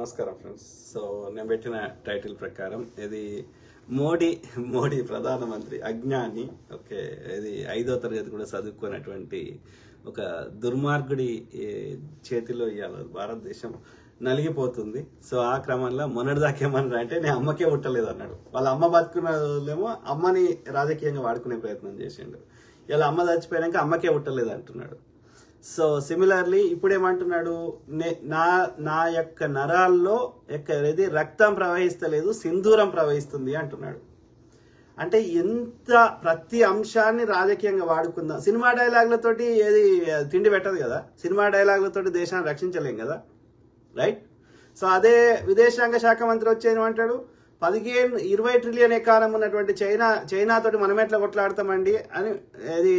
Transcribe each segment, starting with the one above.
నమస్కారం friends. So నేను పెట్టిన టైటిల్ ప్రకారం ఇది మోడీ ప్రధానమంత్రి అజ్ఞాని. ఓకే, ఇది 5వ తరగతి కూడా చదువుకున్నటువంటి ఒక దుర్మార్గుడి చేతిలో ఇవాళ భారతదేశం నలిగిపోతుంది. సో ఆ క్రమంలో మొన్నటిదాకా ఏమన్నా అంటే నేను అమ్మకే ఉట్టలేదు అన్నాడు. వాళ్ళ అమ్మ బతుకున్నదేమో అమ్మని రాజకీయంగా వాడుకునే ప్రయత్నం చేసిండు. ఇలా అమ్మ చచ్చిపోయాక అమ్మకే ఉట్టలేదు అంటున్నాడు. సో సిమిలర్లీ ఇప్పుడు ఏమంటున్నాడు, నా యొక్క నరాల్లో ఏది రక్తం ప్రవహిస్తలేదు, సింధూరం ప్రవహిస్తుంది అంటున్నాడు. అంటే ఎంత ప్రతి అంశాన్ని రాజకీయంగా వాడుకుందాం. సినిమా డైలాగులతోటి ఏది తిండి పెట్టదు కదా, సినిమా డైలాగులతోటి దేశాన్ని రక్షించలేం కదా, రైట్? సో అదే విదేశాంగ శాఖ మంత్రి వచ్చేమంటాడు, 15-20 ట్రిలియన్ ఎకానమీ ఉన్నటువంటి చైనాతోటి మనం ఎట్లా కొట్లాడతామండి అని ఇది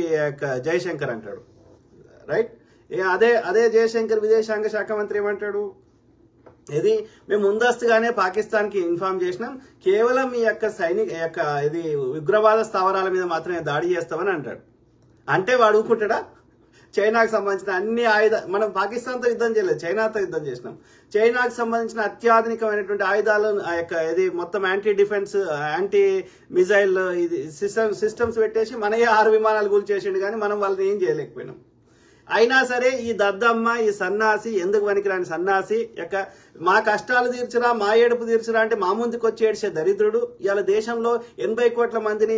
జయశంకర్ అంటాడు, రైట్? అదే జయశంకర్ విదేశాంగ శాఖ మంత్రి ఏమంటాడు, ఇది మేము ముందస్తుగానే పాకిస్తాన్కి ఇన్ఫార్మ్ చేసినాం, కేవలం ఈ యొక్క ఇది ఉగ్రవాద స్థావరాల మీద మాత్రమే దాడి చేస్తామని అంటాడు. అంటే వాడు ఊరుకుంటాడా? చైనాకు సంబంధించిన అన్ని మనం పాకిస్తాన్తో యుద్ధం చేయలేదు, చైనాతో యుద్ధం చేసినాం. చైనాకు సంబంధించిన అత్యాధునికమైనటువంటి ఆయుధాలు ఇది మొత్తం యాంటీ డిఫెన్స్, యాంటీ మిజైల్ ఇది సిస్టమ్స్ పెట్టేసి మనయే 6 విమానాలు కూల్చేసిండు, కానీ మనం వాళ్ళని ఏం చేయలేకపోయినాం. అయినా సరే ఈ దద్దమ్మ, ఈ సన్నాసి, ఎందుకు పనికిరాని సన్నాసి మా కష్టాలు తీర్చురా, మా ఏడుపు తీర్చురా అంటే మా ముందుకు వచ్చి ఏడ్చే దరిద్రుడు. ఇవాళ దేశంలో 80 కోట్ల మందిని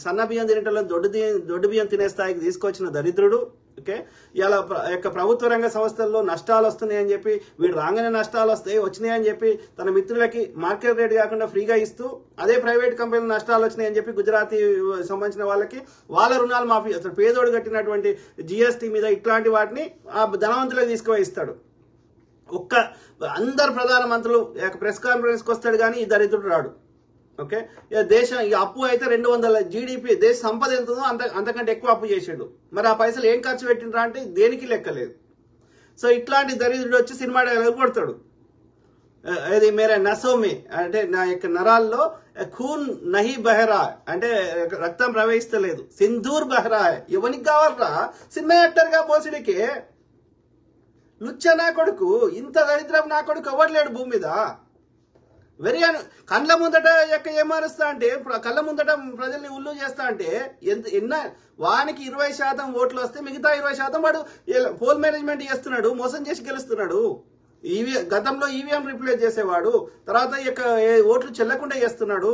సన్న బియ్యం తినటంలో దొడ్డు బియ్యం తినే స్థాయికి తీసుకొచ్చిన దరిద్రుడు. ఓకే, ఇలా ప్రభుత్వ రంగ సంస్థల్లో నష్టాలు వస్తున్నాయని చెప్పి వీడు రాగానే నష్టాలు వచ్చినాయని చెప్పి తన మిత్రులకి మార్కెట్ రేట్ కాకుండా ఫ్రీగా ఇస్తూ, అదే ప్రైవేట్ కంపెనీలు నష్టాలు వచ్చినాయని చెప్పి గుజరాతీ సంబంధించిన వాళ్ళకి వాళ్ళ రుణాలు మాఫీ, అసలు పేదోడు కట్టినటువంటి జిఎస్టీ మీద ఇట్లాంటి వాటిని ఆ ధనవంతులకు తీసుకుపోయి ఇస్తాడు. అందరు ప్రధానమంత్రులు ప్రెస్ కాన్ఫరెన్స్కి వస్తాడు, కానీ ఈ దరిద్రుడు రాడు. ఓకే, దేశం అప్పు అయితే 200 జీడిపి, దేశ సంపద ఎంత ఉందో అంతకంటే ఎక్కువ అప్పు చేసాడు. మరి ఆ పైసలు ఏం ఖర్చు పెట్టినరా అంటే దేనికి లెక్కలేదు. సో ఇట్లాంటి దరిద్రుడు వచ్చి సినిమా డైలాగులు కొడతాడు. ఇది మేరే నసోమి అంటే నా యొక్క నరాల్లో ఖూన్ నహి బహరా అంటే రక్తం ప్రవహిస్తలేదు, సింధూర్ బహరా. ఎవరికి కావాలరా సినిమా యాక్టర్గా పోసిడికి? లుచ్చ నా కొడుకు, ఇంత దరిద్రం నా కొడుకు ఎవరు లేడు భూమి మీద. కళ్ళ ముందట ఏమారుస్తా అంటే, కళ్ళ ముందట ప్రజల్ని ఉల్లు చేస్తా అంటే వానికి 20% ఓట్లు వస్తే మిగతా 20% వాడు పోల్ మేనేజ్మెంట్ చేస్తున్నాడు, మోసం చేసి గెలుస్తున్నాడు. గతంలో ఈవీఎం రిప్లేస్ చేసేవాడు, తర్వాత ఓట్లు చెల్లకుండా చేస్తున్నాడు,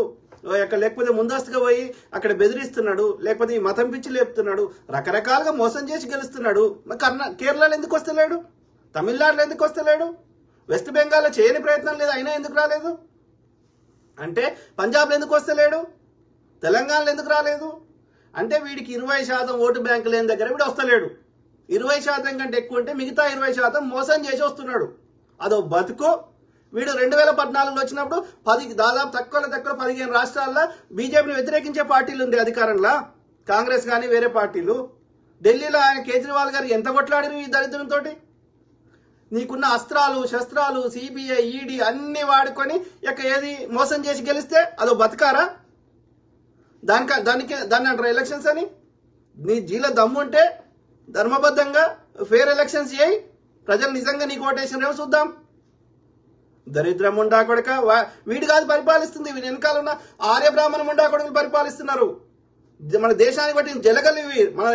లేకపోతే ముందస్తుగా పోయి అక్కడ బెదిరిస్తున్నాడు, లేకపోతే ఈ మతం పిచ్చి లేపుతున్నాడు, రకరకాలుగా మోసం చేసి గెలుస్తున్నాడు. కేరళలో ఎందుకు వస్తలేడు? తమిళనాడులో ఎందుకు వస్తలేడు? వెస్ట్ బెంగాల్లో చేయని ప్రయత్నం లేదు, అయినా ఎందుకు రాలేదు? అంటే పంజాబ్లో ఎందుకు వస్తలేడు? తెలంగాణలో ఎందుకు రాలేదు? అంటే వీడికి 20% ఓటు బ్యాంకు లేని దగ్గర వీడు వస్తలేడు. 20% కంటే ఎక్కువ ఉంటే మిగతా 20% మోసం చేసి వస్తున్నాడు. అదో బతుకు. వీడు 2014లో వచ్చినప్పుడు దాదాపు తక్కువ 15 రాష్ట్రాల్లో బీజేపీని వ్యతిరేకించే పార్టీలు ఉంది అధికారంలో, కాంగ్రెస్ కానీ వేరే పార్టీలు. ఢిల్లీలో ఆయన కేజ్రీవాల్ గారు ఎంత కొట్లాడారు ఈ దరిద్రంతో. నీకున్న అస్త్రాలు శస్త్రాలు సిబిఐ ఈడీ అన్ని వాడుకొని ఏది మోసం చేసి గెలిస్తే అదో బతకారా? దాన్ని అంటారు ఎలక్షన్స్ అని. నీ జీల దమ్ముంటే ధర్మబద్ధంగా ఫేర్ ఎలక్షన్స్ చేయి, ప్రజలు నిజంగా నీకు ఓటేషన్ రేపు చూద్దాం. దరిద్రం ముండా కొడక వీడు కాదు పరిపాలిస్తుంది, వీడి వెనకాల ఉన్న ఆర్య బ్రాహ్మణ ముండా కొడుకులు పరిపాలిస్తున్నారు. మన దేశానికి బట్టి జలగలివి మన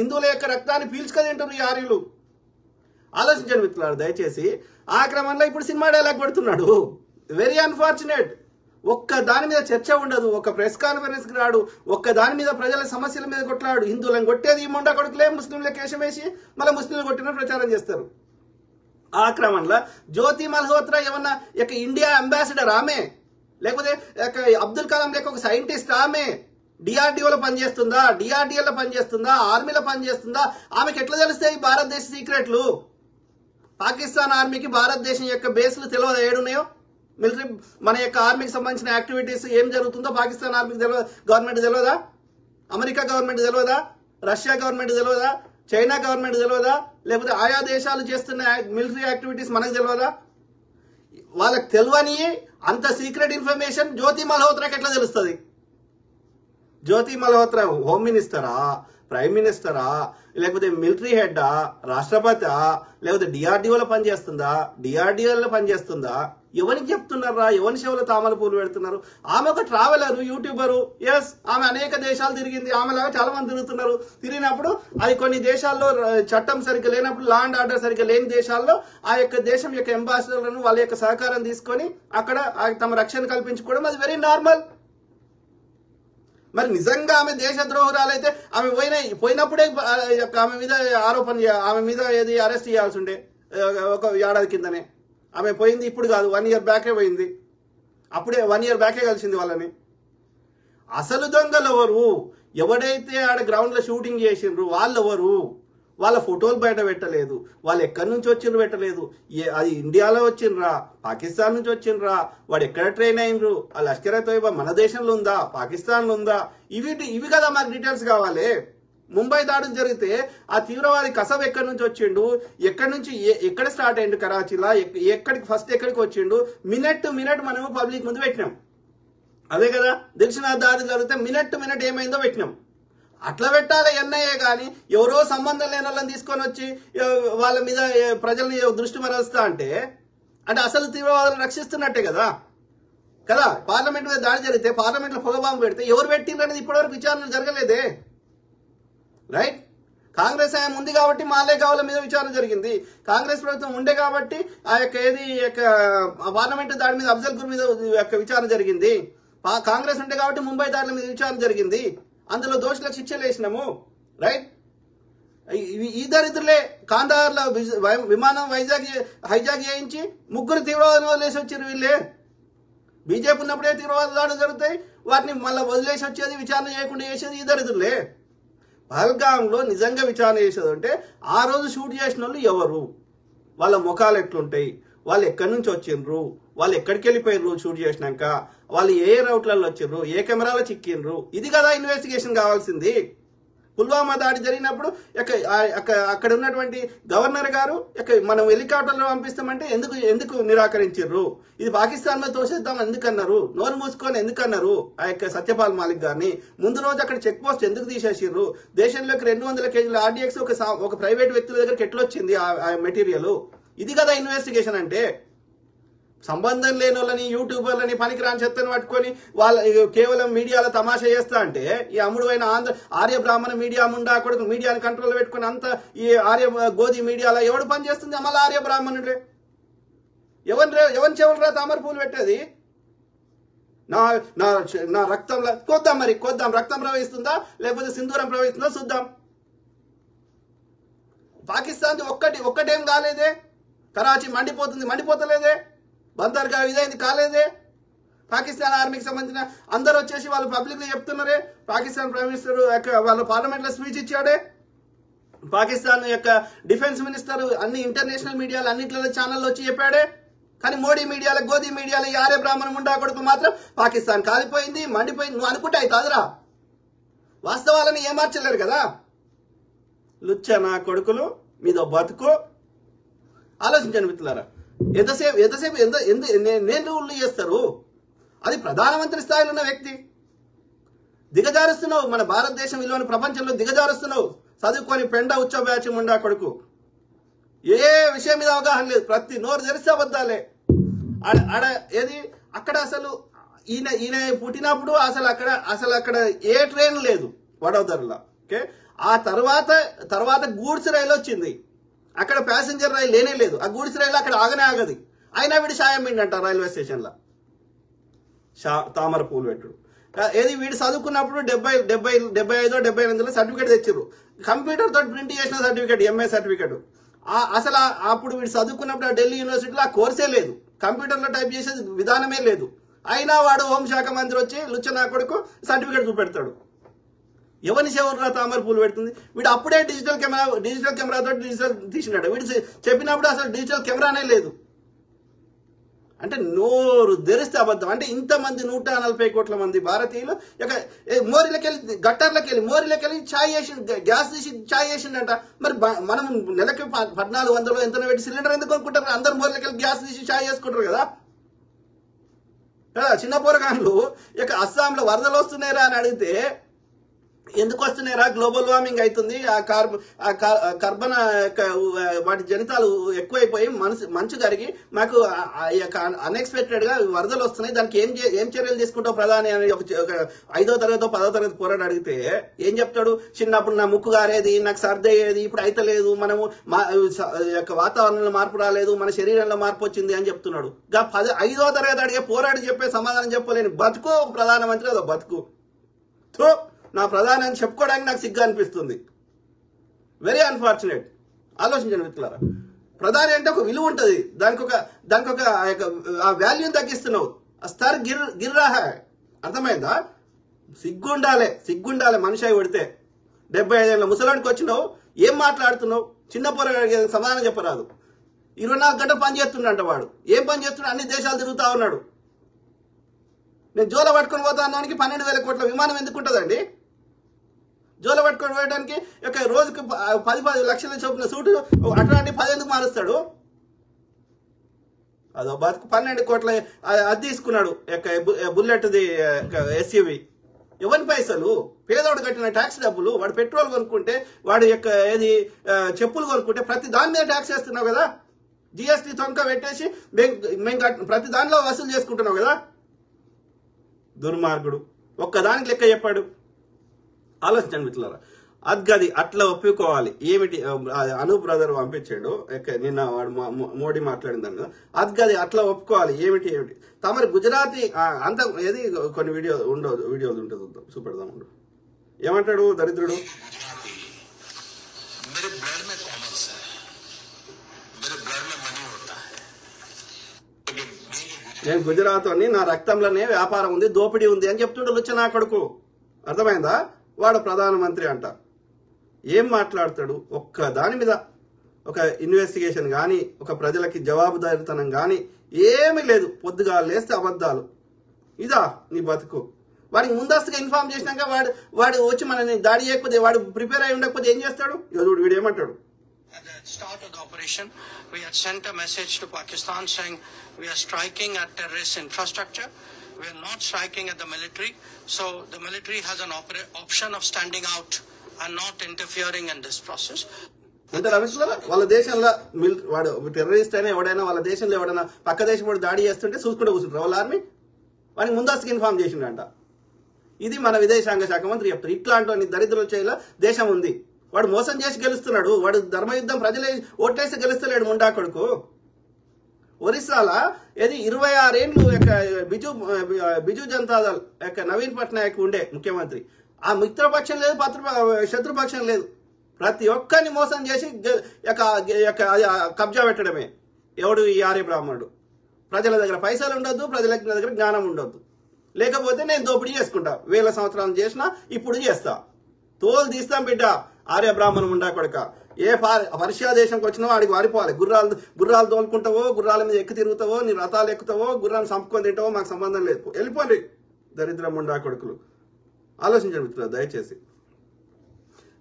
హిందువుల యొక్క రక్తాన్ని పీల్చుకొని తింటారు ఈ ఆర్యులు. ఆలోచించండి మిత్రులారు దయచేసి. ఆ క్రమంలో ఇప్పుడు సినిమా డైలాగ్ పెడుతున్నాడు. Very unfortunate. ఒక్క దాని మీద చర్చ ఉండదు, ఒక ప్రెస్ కాన్ఫరెన్స్కి రాడు, ఒక్క దాని మీద ప్రజల సమస్యల మీద కొట్లాడు. హిందువులను కొట్టేది ఈ మొండా కొడుకులే, ముస్లింలకు కేశం వేసి మళ్ళీ ముస్లింలు కొట్టిన ప్రచారం చేస్తారు. ఆ క్రమంలో జ్యోతి మల్హోత్రా ఏమన్నా ఇండియా అంబాసిడర్ ఆమె, లేకపోతే అబ్దుల్ కలాం లేక ఒక సైంటిస్ట్ ఆమె, డిఆర్డిఓలో పనిచేస్తుందా, డిఆర్డిఎల్లో పనిచేస్తుందా, ఆర్మీలో పనిచేస్తుందా? ఆమెకి ఎట్లా తెలుస్తాయి భారతదేశ సీక్రెట్లు? పాకిస్తాన్ ఆర్మీకి భారతదేశం యొక్క బేస్లు తెలియదా ఏడున్నాయో? మిలిటరీ మన యొక్క ఆర్మీకి సంబంధించిన యాక్టివిటీస్ ఏం జరుగుతుందో పాకిస్తాన్ ఆర్మీకి గవర్నమెంట్ తెలియదా? అమెరికా గవర్నమెంట్ తెలియదా? రష్యా గవర్నమెంట్ తెలియదా? చైనా గవర్నమెంట్ తెలియదా? లేకపోతే ఆయా దేశాలు చేస్తున్న మిలిటరీ యాక్టివిటీస్ మనకు తెలియదా? వాళ్ళకి తెలియని అంత సీక్రెట్ ఇన్ఫర్మేషన్ జ్యోతి మల్హోత్రాకి ఎట్లా తెలుస్తుంది? జ్యోతి మల్హోత్రా హోమ్ మినిస్టరా, ప్రైమ్ మినిస్టరా, లేకపోతే మిలిటరీ హెడ్డా, రాష్ట్రపతి, లేకపోతే డిఆర్డిఓలో పనిచేస్తుందా, డిఆర్డిఓలో పనిచేస్తుందా? ఎవరికి చెప్తున్నారా? ఎవరి సేవలో తామర పూలు పెడుతున్నారు? ఆమె ఒక ట్రావెలర్, యూట్యూబరు. ఎస్, ఆమె అనేక దేశాలు తిరిగింది. ఆమెలాగా చాలా మంది తిరుగుతున్నారు. తిరిగినప్పుడు అది కొన్ని దేశాల్లో చట్టం సరిగ్గా లేనప్పుడు, లా అండ్ ఆర్డర్ సరిగ్గా లేని దేశాల్లో ఆ యొక్క దేశం యొక్క అంబాసిడర్లను వాళ్ళ యొక్క సహకారం తీసుకొని అక్కడ తమ రక్షణ కల్పించుకోవడం అది వెరీ నార్మల్. మరి నిజంగా ఆమె దేశద్రోహురాలైతే ఆమె పోయినప్పుడే ఆమె మీద ఆమె మీద ఏది అరెస్ట్ చేయాల్సి ఉండే ఒక ఏడాది కిందనే. ఆమె పోయింది ఇప్పుడు కాదు, 1 year బ్యాకే పోయింది. అప్పుడే 1 year బ్యాకే కలిసింది వాళ్ళని. అసలు దొంగలు ఎవరు? ఎవడైతే ఆడ గ్రౌండ్ లో షూటింగ్ చేసిండ్రు వాళ్ళెవరు? వాళ్ళ ఫోటోలు బయట పెట్టలేదు. వాళ్ళు ఎక్కడి నుంచి వచ్చిండ్రు పెట్టలేదు. అది ఇండియాలో వచ్చిండ్రా, పాకిస్తాన్ నుంచి వచ్చిండ్రా, వాడు ఎక్కడ ట్రైన్ అయినరు, ఆ లష్కర్ తోయిబా మన దేశంలో ఉందా, పాకిస్తాన్లో ఉందా? ఇవి కదా మాకు డీటెయిల్స్ కావాలి. ముంబై దాడులు జరిగితే ఆ తీవ్రవాది కసబ్ ఎక్కడి నుంచి వచ్చిండు, ఎక్కడి నుంచి ఎక్కడ స్టార్ట్ అయ్యిండు, కరాచీలా ఎక్కడికి వచ్చిండు, మినిట్ మనము పబ్లిక్ ముందు పెట్టినాం. అదే కదా దక్షిణ దాడులు జరిగితే మినిట్ ఏమైందో పెట్టినాం. అట్లా పెట్టాలి ఎన్ఐఏ. కానీ ఎవరో సంబంధం లేని వాళ్ళని తీసుకొని వచ్చి వాళ్ళ మీద ప్రజల్ని దృష్టి మరలుస్తా అంటే అసలు తీవ్రవాదులను రక్షిస్తున్నట్టే కదా. పార్లమెంట్ మీద దాడి జరిగితే పార్లమెంట్ లో పొగబాంబు పెడితే ఎవరు పెట్టిండ్రనేది ఇప్పటివరకు విచారణ జరగలేదే. రైట్? కాంగ్రెస్ ఆయన ఉంది కాబట్టి మాలేగావుల మీద విచారణ జరిగింది. కాంగ్రెస్ ప్రభుత్వం ఉండే కాబట్టి ఆ యొక్క పార్లమెంట్ దాడి మీద అఫ్జల్ గుర్ మీద విచారణ జరిగింది. కాంగ్రెస్ ఉండే కాబట్టి ముంబై దాడుల మీద విచారణ జరిగింది. అందులో దోషులకు శిక్షలు వేసినాము. రైట్? ఈ దరిద్రులే కాందార్ల విమానం హైజాక్ చేయించి 3 తీవ్రవాదులు వదిలేసి వచ్చారు. వీళ్ళే బీజేపీ ఉన్నప్పుడే తీవ్రవాద దాడులు జరుగుతాయి, వాటిని మళ్ళీ వదిలేసి వచ్చేది, విచారణ చేయకుండా చేసేది ఈ దరిద్రులే. పహల్గాంలో నిజంగా విచారణ చేసేది అంటే ఆ రోజు షూట్ చేసిన వాళ్ళు ఎవరు, వాళ్ళ ముఖాలు ఎట్లుంటాయి, వాళ్ళు ఎక్కడి నుంచి వచ్చిండ్రు, వాళ్ళు ఎక్కడికి వెళ్ళిపోయినరు షూట్ చేసినాక, వాళ్ళు ఏ రౌట్లలో వచ్చిండ్రు, ఏ కెమెరాలో చిక్కిండ్రు, ఇది కదా ఇన్వెస్టిగేషన్ కావాల్సింది. పుల్వామా దాడి జరిగినప్పుడు అక్కడ ఉన్నటువంటి గవర్నర్ గారు మనం హెలికాప్టర్లో పంపిస్తామంటే ఎందుకు నిరాకరించారు? ఇది పాకిస్తాన్ మీద తోసేద్దాం ఎందుకన్నారు? నోరు మూసుకొని ఎందుకన్నారు? ఆ యొక్క సత్యపాల్ మాలిక్ గారిని ముందు రోజు అక్కడ చెక్ పోస్ట్ ఎందుకు తీసేసిర్రు? దేశంలోకి 200 kg RDX ఒక ప్రైవేట్ వ్యక్తుల దగ్గరికి ఎట్లొచ్చింది ఆ మెటీరియల్? ఇది కదా ఇన్వెస్టిగేషన్ అంటే. సంబంధం లేని వాళ్ళని, యూట్యూబర్లని, పనికిరాని చెత్తను పట్టుకొని వాళ్ళ కేవలం మీడియాలో తమాషా చేస్తా అంటే ఈ అమ్ముడు అయిన ఆర్య బ్రాహ్మణ మీడియా ముండా కొడుకు మీడియాని కంట్రోల్ పెట్టుకుని అంత ఈ ఆర్య గోధి మీడియాలో ఎవడు పనిచేస్తుంది? మళ్ళీ ఆర్య బ్రాహ్మణుడే. ఎవరి చెవులరా తామర పూలు పెట్టేది? నా రక్తంలో కోద్దాం. రక్తం ప్రవహిస్తుందా లేకపోతే సింధూరం ప్రవహిస్తుందా చూద్దాం. పాకిస్తాన్ ఒక్కటేం కాలేదే. కరాచీ మండిపోతలేదే. బందర్గా ఇదైంది కాలేదే. పాకిస్తాన్ ఆర్మీకి సంబంధించిన అందరు వచ్చేసి వాళ్ళు పబ్లిక్ లో చెప్తున్నారే. పాకిస్తాన్ ప్రైమ్ మినిస్టర్ వాళ్ళ పార్లమెంట్ లో స్పీచ్ ఇచ్చాడే. పాకిస్తాన్ యొక్క డిఫెన్స్ మినిస్టర్ అన్ని ఇంటర్నేషనల్ మీడియాలు అన్నింటిలో ఛానల్లో వచ్చి చెప్పాడే. కానీ మోడీ మీడియాలో, గోధి మీడియాలో ఈ ఆర్య బ్రాహ్మణ ముండా కొడుకు మాత్రం పాకిస్తాన్ కాలిపోయింది, మండిపోయింది నువ్వు అనుకుంటే అవుతాదిరా. వాస్తవాలను ఏమార్చలేరు కదా. లుచ్చనా కొడుకులు మీద బతుకు. ఆలోచించండి మిత్రులారా. ఎంతసేపు నేను రూళ్ళు చేస్తారు? అది ప్రధానమంత్రి స్థాయిలో ఉన్న వ్యక్తి. దిగజారుస్తున్నావు మన భారతదేశం విలువను ప్రపంచంలో దిగజారుస్తున్నావు. చదువుకొని పెండ ఉచ్చ బ్యాచ్ ముండా కొడుకు. ఏ విషయం మీద అవగాహన లేదు. ప్రతి నోరు తెరిస్తే అబద్ధాలే. ఏది అక్కడ అసలు ఈయన పుట్టినప్పుడు అసలు అక్కడ ఏ ట్రైన్ లేదు వడోదరలో. ఓకే, ఆ తర్వాత గూడ్స్ రైలు వచ్చింది. అక్కడ ప్యాసింజర్ రైలు లేనే లేదు. ఆ గూడ్స్ రైలు అక్కడ ఆగనే ఆగది. అయినా వీడు షాయం అంట రైల్వే స్టేషన్లో తామర పూలు పెట్టుడు. ఏది వీడు చదువుకున్నప్పుడు 75-78 సర్టిఫికేట్ తెచ్చిర్రు. కంప్యూటర్ తోటి ప్రింట్ చేసిన సర్టిఫికేట్, ఎంఏ సర్టిఫికేట్. అసలు అప్పుడు వీడు చదువుకున్నప్పుడు ఢిల్లీ యూనివర్సిటీలో ఆ కోర్సే లేదు, కంప్యూటర్లో టైప్ చేసేది విధానమే లేదు. అయినా వాడు హోంశాఖ మంత్రి వచ్చి లుచ్చనా కొడుకు సర్టిఫికేట్ చూపెడతాడు. ఎవరిని చెవర్రా తామర పూలు పెడుతుంది? వీడు అప్పుడే డిజిటల్ కెమెరాతో డిజిటల్ తీసినాడు. వీడు చెప్పినప్పుడు అసలు డిజిటల్ కెమెరానే లేదు. అంటే నోరు తెరిస్తే అబద్ధం. అంటే ఇంతమంది 140 కోట్ల మంది భారతీయులు మోరీలకెళ్ళి ఛాయ్ చేసి గ్యాస్ తీసి ఛాయ్ చేసిండంట. మరి మనం నెలకి 1400 ఎంత పెట్టి సిలిండర్ ఎందుకు కొనుక్కుంటారు? అందరు మోరీలకెళ్ళి గ్యాస్ తీసి ఛాయ్ చేసుకుంటారు కదా. చిన్న పోరగాన్లు అస్సాంలో వరదలు వస్తున్నాయిరా అని అడిగితే ఎందుకు వస్తున్నాయిరా, గ్లోబల్ వార్మింగ్ అవుతుంది, కార్బన్ వాటి జనితాలు ఎక్కువైపోయి మంచు కరిగి మాకు అన్ఎక్స్పెక్టెడ్ గా వరదలు వస్తున్నాయి, దానికి ఏం చర్యలు తీసుకుంటావు ప్రధాని అని ఒక 5వ తరగతి 10వ తరగతి పోరాడు అడిగితే ఏం చెప్తాడు, చిన్నప్పుడు నా ముక్కు గారేది, నాకు సర్ది అయ్యేది, ఇప్పుడు అయితే లేదు, మనము వాతావరణంలో మార్పు రాలేదు, మన శరీరంలో మార్పు వచ్చింది అని చెప్తున్నాడు. 5వ తరగతి అడిగే పోరాడు చెప్పే సమాధానం చెప్పలేని బతుకు ప్రధానమంత్రి, అదో బతుకు. నా ప్రధాని అని చెప్పుకోవడానికి నాకు సిగ్గు అనిపిస్తుంది. Very unfortunate. ఆలోచించండి మిత్రులారా, ప్రధాని అంటే ఒక విలువ ఉంటుంది, దానికి ఒక ఆ వాల్యూని తగ్గిస్తున్నావు. స్తర్ గిర్రా హై, అర్థమైందా? సిగ్గుండాలి మనిషి అయి కొడితే. 75 ఏళ్ళ ముసలానికి వచ్చినావు, ఏం మాట్లాడుతున్నావు? చిన్న పోరాడికి సమాధానం చెప్పరాదు. 24 గంటలు పని చేస్తుండంట వాడు. ఏం పని చేస్తున్నాడు? అన్ని దేశాలు తిరుగుతా ఉన్నాడు. నేను జోల పట్టుకొని పోతానికి 12,000 కోట్ల విమానం ఎందుకు ఉంటుందండి? జోల పట్టుకొని పోయడానికి రోజుకి 10 లక్షల చొప్పున సూటు అటువంటి 10 ఎందుకు మారుస్తాడు? అదో బతుకు. 12 కోట్ల అది తీసుకున్నాడు బుల్లెట్ది ఎస్యూవి. ఎవరి పైసలు? పేదోడు కట్టిన ట్యాక్స్ డబ్బులు. వాడు పెట్రోల్ కొనుక్కుంటే, వాడు ఏది చెప్పులు కొనుక్కుంటే ప్రతి దాని మీద ట్యాక్స్ వేస్తున్నావు కదా. జిఎస్టీ తొంక పెట్టేసి మేము ప్రతి దానిలో వసూలు చేసుకుంటున్నావు కదా. దుర్మార్గుడు. ఒక్కదానికి లెక్క చెప్పాడు. ఆలోచించండి మిత్రులారా. అద్గది అట్లా ఒప్పుకోవాలి. ఏమిటి అనూప్ బ్రదర్ పంపించాడు నిన్న, వాడు మోడీ మాట్లాడిందని కదా. అద్గది అట్లా ఒప్పుకోవాలి. ఏమిటి తమరి గుజరాతీ అంత ఏది కొన్ని వీడియోలు ఉంటుంది, చూపెడదాం. ఏమంటాడు దరిద్రుడు? నేను గుజరాత్ అని, నా రక్తంలోనే వ్యాపారం ఉంది, దోపిడీ ఉంది అని చెప్తుండే లుచ్చనా కొడుకు. అర్థమైందా? వాడు ప్రధానమంత్రి అంట. ఏం మాట్లాడతాడు? ఒక్క దాని మీద ఒక ఇన్వెస్టిగేషన్ కానీ, ఒక ప్రజలకి జవాబుదారితనం కానీ ఏమీ లేదు. పొద్దుగా లేస్తే అబద్ధాలు. ఇదా నీ బతుకు? వాడికి ముందస్తుగా ఇన్ఫార్మ్ చేసినాక వాడు వచ్చి మనని దాడి చేయకపోతే, వాడు ప్రిపేర్ అయి ఉండకపోతే ఏం చేస్తాడు? వీడు ఏమంటాడు? At the start of the operation, we had sent a message to Pakistan saying we are striking at terrorist infrastructure. We are not striking at the military. So the military has an option of standing out and not interfering in this process. అంటే రమేష్ వాళ్ళ దేశంలో వాడు terrorist అయినా ఎవడైనా వాళ్ళ దేశంలో ఎవడైనా పక్క దేశం వాడు దాడి చేస్తుంటే చూసుకుంటూ కూర్చుంటారు వాళ్ళ ఆర్మీ. వాడిని ముందస్తుగా ఇన్ఫార్మ్ చేసిండంట. ఇది మన విదేశాంగ శాఖ మంత్రి చెప్తారు. ఇట్లాంటి దరిద్రుల చేయాల దేశం ఉంది. వాడు మోసం చేసి గెలుస్తున్నాడు. వాడు ధర్మయుద్ధం ప్రజలే ఓట్లేసి గెలుస్తలేడు ముండా కొడుకు. ఒరిస్సాలో ఏది 26 ఏళ్ళు బిజు జనతాదళ్ నవీన్ పట్నాయక్ ఉండే ముఖ్యమంత్రి. ఆ మిత్రపక్షం లేదు, శత్రుపక్షం లేదు. ప్రతి ఒక్కరిని మోసం చేసి కబ్జా పెట్టడమే. ఎవడు? ఈ ఆర్య బ్రాహ్మణుడు. ప్రజల దగ్గర పైసలు ఉండొద్దు, ప్రజల దగ్గర జ్ఞానం ఉండొద్దు. లేకపోతే నేను దోపిడీ చేసుకుంటా. 1000 సంవత్సరాలు చేసినా ఇప్పుడు చేస్తా. తోలు తీస్తాం బిడ్డ. ఆర్య బ్రాహ్మణం ఉండా కొడక. ఏ పర్షియా దేశంకి వచ్చినావో ఆడికి వారిపోవాలి. గుర్రాలు తోలుకుంటావో, గుర్రాల మీద ఎక్కి తిరుగుతావో, నీ రథాలు ఎక్కుతావో, గుర్రాన్ని చంపుకొని తింటావో మాకు సంబంధం లేదు. వెళ్ళిపోండి దరిద్రం ఉండా కొడుకులు. ఆలోచించండి మిత్రులు దయచేసి.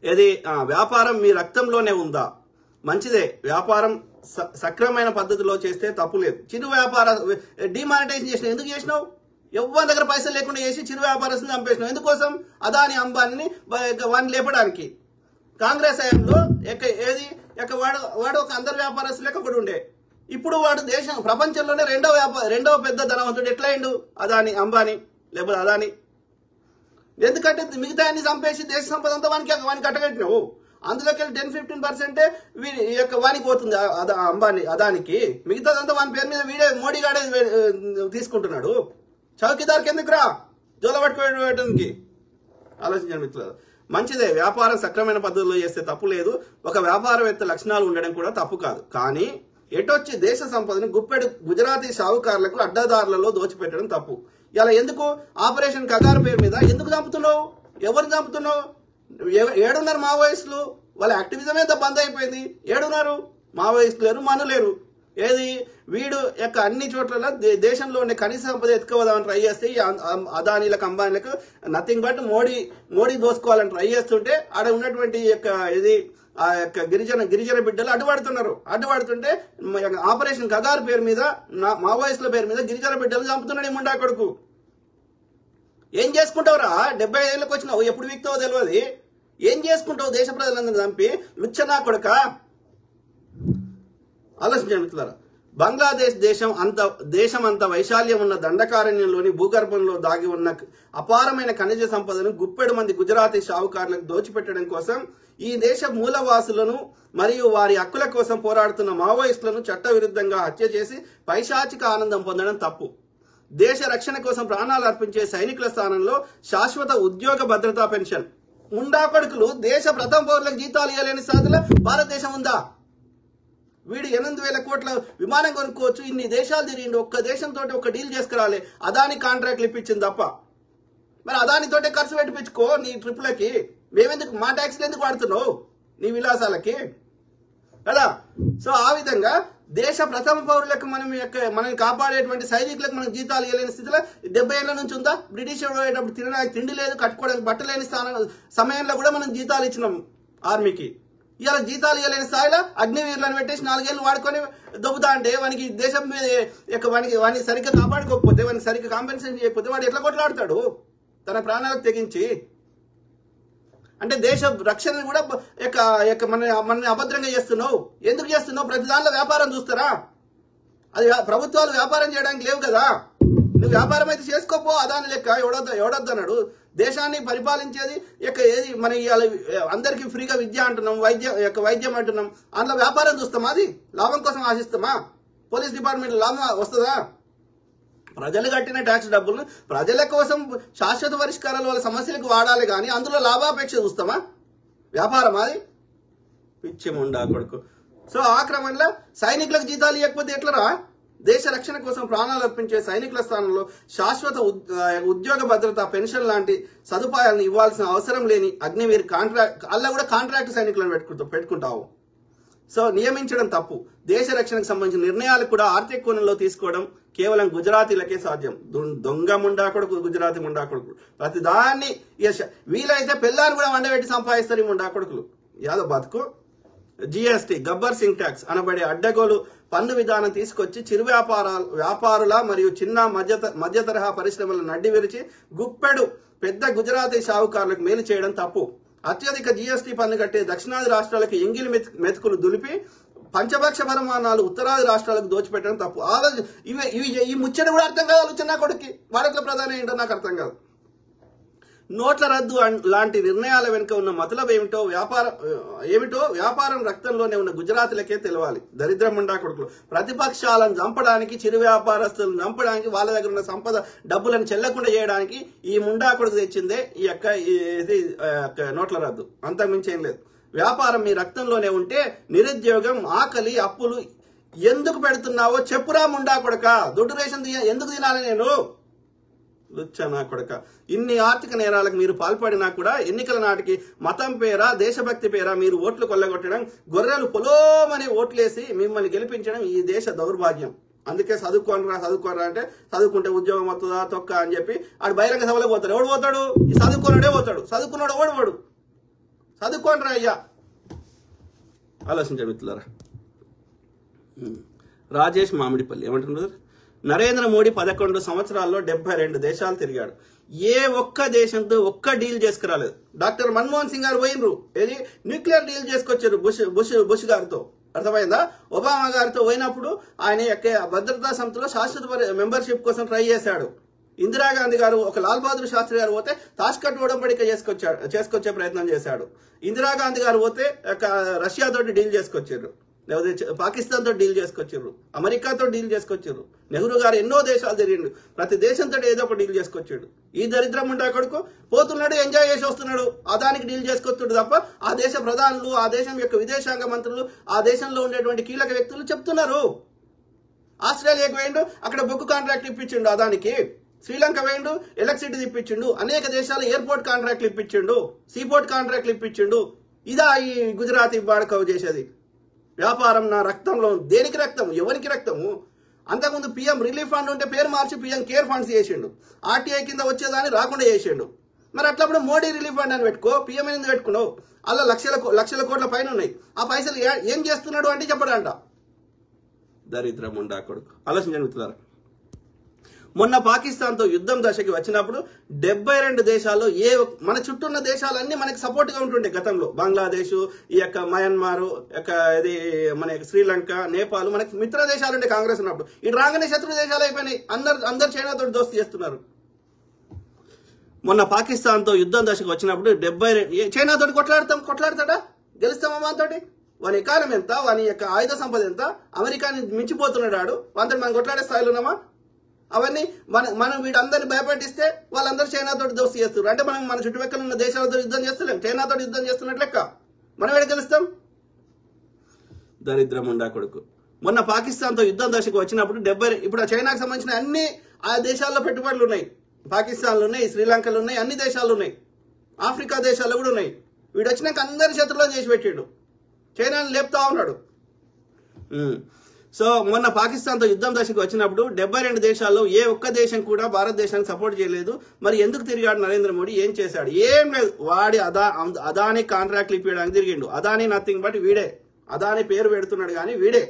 ఏది వ్యాపారం మీ రక్తంలోనే ఉందా? మంచిదే. వ్యాపారం సక్రమమైన పద్ధతిలో చేస్తే తప్పు లేదు. చిరు వ్యాపార డిమానిటైజేషన్ చేసిన ఎందుకు చేసినావు? ఎవరి దగ్గర పైసలు లేకుండా చేసి చిరు వ్యాపారస్తుని చంపేసినావు. ఎందుకోసం? అదాని అంబానీని వాడిని లేపడానికి. కాంగ్రెస్ హయాంలో వాడు ఒక అందరు వ్యాపారస్తులు లెక్క ఒకటి ఉండే. ఇప్పుడు వాడు ప్రపంచంలోనే రెండవ పెద్ద ధనవంతుడు. ఎట్లా అయిండు? అదాని అంబానీ లేకపోతే అదాని. ఎందుకంటే మిగతా అన్ని చంపేసి దేశ సంపద అంతా వానికి కట్టగట్టినావు. అందులోకి వెళ్ళి 10-15% వానికి పోతుంది అదానికి. మిగతాదంతా వాని పేరు మీద వీడే మోడీ గాడే తీసుకుంటున్నాడు. చౌకీదార్కి ఎందుకురా జోల పట్టుకోవడానికి? ఆలోచించండి మిత్రులు. మంచిదే. వ్యాపారం సక్రమైన పద్ధతిలో చేస్తే తప్పు లేదు. ఒక వ్యాపారవేత్త లక్షణాలు ఉండడం కూడా తప్పు కాదు. కానీ ఎటొచ్చి దేశ సంపదని గుప్పెడు గుజరాతీ షావుకారులకు అడ్డదారులలో దోచిపెట్టడం తప్పు. ఇలా ఎందుకు? ఆపరేషన్ కగారు పేరు మీద ఎందుకు చంపుతున్నావు? ఎవరిని చంపుతున్నావు? ఏడున్నారు మావోయిస్టులు? వాళ్ళ యాక్టివిజమే బంద్ అయిపోయింది. ఏడున్నారు మావోయిస్టులు? లేరు, మనులేరు. ఏది వీడు అన్ని చోట్ల దేశంలో ఉండే కనీస సంపద ఎత్తుకోవదామని ట్రై చేస్తే అదానీలకు అంబానీలకు నథింగ్ బట్ మోడీ దోసుకోవాలని ట్రై చేస్తుంటే ఆడ ఉన్నటువంటి ఆ గిరిజన బిడ్డలు అడ్డుపడుతుంటే ఆపరేషన్ కగారు పేరు మీద మావోయిస్టుల పేరు మీద గిరిజన బిడ్డలు చంపుతున్నాడు ఈ ముండా కొడుకు. ఏం చేసుకుంటావురా? 75 ఏళ్ళకి వచ్చినావు, ఎప్పుడు వీక్తావో తెలియదు. ఏం చేసుకుంటావు దేశ ప్రజలందరినీ చంపి? లుచ్చనా కొడక. ఆలోచించండి మిత్రులారా. బంగ్లాదేశ్ దేశం అంత వైశాల్యం ఉన్న దండకారణ్యంలోని భూగర్భంలో దాగి ఉన్న అపారమైన ఖనిజ సంపదను గుప్పెడు మంది గుజరాతీ షావుకారులకు దోచిపెట్టడం కోసం ఈ దేశ మూలవాసులను మరియు వారి హక్కుల కోసం పోరాడుతున్న మావోయిస్టులను చట్టవిరుద్ధంగా హత్య చేసి పైశాచిక ఆనందం పొందడం తప్పు. దేశ రక్షణ కోసం ప్రాణాలు అర్పించే సైనికుల స్థానంలో శాశ్వత ఉద్యోగ భద్రతా పెన్షన్. ముండా కొడుకులు దేశ ప్రథమ పౌరులకు జీతాలు ఇవ్వలేని స్థాయిలో భారతదేశం ఉందా? వీడు 8,000 కోట్ల విమానం కొనుక్కోవచ్చు, ఇన్ని దేశాలు తిరిగిండు, ఒక్క దేశంతో ఒక డీల్ చేసుకురాలి, అదాని కాంట్రాక్ట్లు ఇప్పించింది తప్ప. మరి అదానితోటే ఖర్చు పెట్టించుకో నీ ట్రిప్లకి. మేమెందుకు మా ట్యాక్స్లు ఎందుకు వాడుతున్నావు నీ విలాసాలకి కదా? సో ఆ విధంగా దేశ ప్రథమ పౌరులకు మనల్ని కాపాడేటువంటి సైనికులకు మనం జీతాలు ఇవ్వలేని స్థితిలో 70 ఏళ్ల నుంచి ఉందా? బ్రిటిష్ పోయేటప్పుడు తినడానికి తిండి లేదు, కట్టుకోవడానికి బట్టలేని సమయంలో కూడా మనం జీతాలు ఇచ్చినాం ఆర్మీకి. ఇవాళ జీతాలు ఇవ్వలేని స్థాయిలో అగ్నివీరులను పెట్టేసి 4 ఏళ్ళు వాడుకొని దొబ్బుతా అంటే వానికి దేశం మీద వాడిని సరిగ్గా కాపాడుకోకపోతే, వానికి సరిగ్గా కాంపెన్సేషన్ చేయకపోతే వాడు ఎట్లా కొట్లాడతాడు తన ప్రాణాలకు తెగించి? అంటే దేశ రక్షణ కూడా మన అభద్రంగా చేస్తున్నావు. ఎందుకు చేస్తున్నావు? ప్రతి దానిలో వ్యాపారం చూస్తారా? అది ప్రభుత్వాలు వ్యాపారం చేయడానికి లేవు కదా. నువ్వు వ్యాపారం అయితే చేసుకోపో, అదాని లెక్క ఎవడొద్దన్నాడు. దేశాన్ని పరిపాలించేది ఏది మన అందరికీ ఫ్రీగా విద్య అంటున్నాం, వైద్యం అంటున్నాం. అందులో వ్యాపారం చూస్తామా? అది లాభం కోసం ఆశిస్తామా? పోలీస్ డిపార్ట్మెంట్ లాభం వస్తుందా? ప్రజలు కట్టిన ట్యాక్స్ డబ్బులను ప్రజల కోసం శాశ్వత పరిష్కారాలు వాళ్ళ సమస్యలకు వాడాలి కానీ అందులో లాభాపేక్ష చూస్తామా? వ్యాపారం అది. పిచ్చి ముండా కొడుకు. సో ఆ క్రమంలో సైనికులకు జీతాలు ఇవ్వకపోతే ఎట్లరా? దేశ రక్షణ కోసం ప్రాణాలు అర్పించే సైనికుల స్థానంలో శాశ్వత ఉద్యోగ భద్రత పెన్షన్ లాంటి సదుపాయాలను ఇవ్వాల్సిన అవసరం లేని అగ్నివీర్ అలా కూడా కాంట్రాక్ట్ సైనికులను పెట్టుకుంటావు. సో నియమించడం తప్పు. దేశ రక్షణకు సంబంధించిన నిర్ణయాలు కూడా ఆర్థిక కోణంలో తీసుకోవడం కేవలం గుజరాతీలకే సాధ్యం. దొంగ ముండా కొడుకు, గుజరాతీ ముండా కొడుకు. ప్రతి దాన్ని వీలైతే పిల్లాన్ని కూడా వండబెట్టి సంపాదిస్తారు ఈ ముండా కొడుకులు. యాదవ్ బతుకు. జిఎస్టీ గబ్బర్ సింగ్ ట్యాక్స్ అనబడే అడ్డగోలు పన్ను విధానం తీసుకొచ్చి చిరు వ్యాపారుల మరియు చిన్న మధ్య తరహా పరిశ్రమలను నడ్డి విరిచి గుప్పెడు పెద్ద గుజరాతీ షావుకారులకు మేలు చేయడం తప్పు. అత్యధిక జిఎస్టీ పన్ను కట్టే దక్షిణాది రాష్ట్రాలకు ఎంగిలి మెతుకులు దులిపి పంచపక్ష పరిమాణాలు ఉత్తరాది రాష్ట్రాలకు దోచిపెట్టడం తప్పు. ఈ ముచ్చట కూడా అర్థం కాదు చిన్న కొడుకు. వాడట్ల ప్రధానం ఏంటో నాకు అర్థం కాదు. నోట్ల రద్దు లాంటి నిర్ణయాల వెనుక ఉన్న మతలబ్ ఏమిటో వ్యాపారం రక్తంలోనే ఉన్న గుజరాతీలకే తెలవాలి. దరిద్ర ముండా కొడుకులు ప్రతిపక్షాలను చంపడానికి, చిరు వ్యాపారస్తులను చంపడానికి, వాళ్ళ దగ్గర ఉన్న సంపద డబ్బులను చెల్లకుండా చేయడానికి ఈ ముండా కొడుకు తెచ్చిందే ఇది నోట్ల రద్దు. అంతకుమించి ఏం లేదు. వ్యాపారం మీ రక్తంలోనే ఉంటే నిరుద్యోగం, ఆకలి, అప్పులు ఎందుకు పెడుతున్నావో చెప్పురా ముండా కొడక. దొడ్డు రేషన్ ఎందుకు తినాలి నేను? లుచ్చనా కొడక. ఇన్ని ఆర్థిక నేరాలకు మీరు పాల్పడినా కూడా ఎన్నికల నాటికి మతం పేరా, దేశభక్తి పేరా మీరు ఓట్లు కొల్లగొట్టడం, గొర్రెలు పొలోమని ఓట్లేసి మిమ్మల్ని గెలిపించడం ఈ దేశ దౌర్భాగ్యం. అందుకే చదువుకోనరా అంటే చదువుకుంటే ఉద్యోగం వస్తుందా తొక్క అని చెప్పి ఆడు బహిరంగ సభలో పోతాడు. ఎవడు పోతాడు? ఈ చదువుకున్నాడే పోతాడు. చదువుకున్నాడు ఓడివాడు. చదువుకోనరా అయ్యా. ఆలోచించండి మిత్రులారా. రాజేష్ మామిడిపల్లి ఏమంటున్నారు? నరేంద్ర మోడీ 11 సంవత్సరాల్లో 72 దేశాలు తిరిగాడు. ఏ ఒక్క దేశంతో ఒక్క డీల్ చేసుకురాలేదు. డాక్టర్ మన్మోహన్ సింగ్ గారు పోయినరు, ఏది న్యూక్లియర్ డీల్ చేసుకొచ్చారు బుష్ గారితో. అర్థమైందా? ఒబామా గారితో పోయినప్పుడు ఆయన భద్రతా సంస్థలో శాశ్వత మెంబర్షిప్ కోసం ట్రై చేశాడు. ఇందిరాగాంధీ గారు ఒక లాల్ బహదూర్ శాస్త్రి గారు పోతే తాష్కట్ ఉడంబడిక చేసుకొచ్చే ప్రయత్నం చేశాడు. ఇందిరాగాంధీ గారు పోతే రష్యాతో డీల్ చేసుకొచ్చారు, లేకపోతే పాకిస్తాన్తో డీల్ చేసుకొచ్చారు, అమెరికాతో డీల్ చేసుకొచ్చారు. నెహ్రూ గారు ఎన్నో దేశాలు తిరిగిండు. ప్రతి దేశంతో ఏదో ఒక డీల్ చేసుకొచ్చాడు. ఈ దరిద్రం ఉండే కొడుకు పోతున్నాడు, ఎంజాయ్ చేసి వస్తున్నాడు, అదానికి డీల్ చేసుకొచ్చాడు తప్ప ఆ దేశ ప్రధానులు, ఆ దేశం యొక్క విదేశాంగ మంత్రులు, ఆ దేశంలో ఉండేటువంటి కీలక వ్యక్తులు చెప్తున్నారు. ఆస్ట్రేలియాకి వేయండు, అక్కడ బొగ్గు కాంట్రాక్ట్ ఇప్పించిండు అదానికి. శ్రీలంక వేయండు, ఎలక్ట్రిసిటీ ఇప్పించిండు. అనేక దేశాలు ఎయిర్పోర్ట్ కాంట్రాక్ట్లు ఇప్పించిండు, సీపోర్ట్ కాంట్రాక్ట్లు ఇప్పించిండు. ఇదా ఈ గుజరాతీ వాడకవ చేసేది? వ్యాపారం నా రక్తంలో. దేనికి రక్తం? ఎవరికి రక్తము? అంతకుముందు పిఎం రిలీఫ్ ఫండ్ ఉంటే పేరు మార్చి పిఎం కేర్ ఫండ్స్ చేసిండు. ఆర్టీఐ కింద వచ్చేదాన్ని రాకుండా చేసిండు. మరి అట్లప్పుడు మోడీ రిలీఫ్ ఫండ్ అని పెట్టుకో, పిఎం ఎందుకు పెట్టుకున్నావు? అలా లక్షల కోట్ల పైన ఉన్నాయి. ఆ పైసలు ఏం చేస్తున్నాడు అంటే చెప్పడంట. దరిద్రం ఉండా కొడుకు. ఆలోచించండి మిత్రులారా. మొన్న పాకిస్తాన్తో యుద్ధం దశకి వచ్చినప్పుడు 72 దేశాల్లో మన చుట్టూ ఉన్న దేశాలన్నీ మనకి సపోర్ట్ గా ఉంటుండే గతంలో. బంగ్లాదేశ్, ఈ యొక్క మయన్మార్, ఇది మన శ్రీలంక, నేపాల్ మనకి మిత్ర దేశాలు ఉండే కాంగ్రెస్ ఉన్నప్పుడు. ఇటు రాగానే శత్రు దేశాలు అయిపోయినాయి. అందరు చైనాతో దోస్తీ చేస్తున్నారు. మొన్న పాకిస్తాన్తో యుద్ధం దశకు వచ్చినప్పుడు 72 చైనాతో కొట్లాడతాడా? గెలుస్తామా మనతోటి? వాని ఎకానమీ ఎంత, వాని యొక్క ఆయుధ సంపద ఎంత, అమెరికాని మించిపోతున్నాడు వాడు. వాంతో మనం కొట్లాడే స్థాయిలో ఉన్నామా? అవన్నీ మనం వీటందరిని భయపెట్టిస్తే వాళ్ళందరూ చైనాతో దోస్తీ చేస్తున్నారు. అంటే మనం మన చుట్టుపక్కల ఉన్న దేశాలతో యుద్ధం చేస్తలేం, చైనాతో యుద్ధం చేస్తున్నట్లు లెక్క. మనం ఎక్కడ గెలుస్తాం? దరిద్రం ఉండా కొడుకు. మొన్న పాకిస్తాన్తో యుద్ధం దశకు వచ్చినప్పుడు ఇప్పుడు ఆ చైనాకు సంబంధించిన అన్ని ఆ దేశాల్లో పెట్టుబడులు ఉన్నాయి. పాకిస్తాన్లు ఉన్నాయి, శ్రీలంకలు ఉన్నాయి, అన్ని దేశాలు ఉన్నాయి, ఆఫ్రికా దేశాలు కూడా ఉన్నాయి. వీడు వచ్చినాక అందరి శత్రులను చేసి పెట్టాడు, చైనాను లేపుతా ఉన్నాడు. సో మొన్న పాకిస్తాన్తో యుద్ధం దశకు వచ్చినప్పుడు 72 దేశాల్లో ఏ ఒక్క దేశం కూడా భారతదేశానికి సపోర్ట్ చేయలేదు. మరి ఎందుకు తిరిగాడు నరేంద్ర మోడీ? ఏం చేశాడు? ఏం లేదు. వాడి అదానీ కాంట్రాక్ట్లు ఇప్పించడానికి తిరిగిండు. అదానీ నథింగ్ బట్ వీడే. అదానీ పేరు పెడుతున్నాడు కానీ వీడే.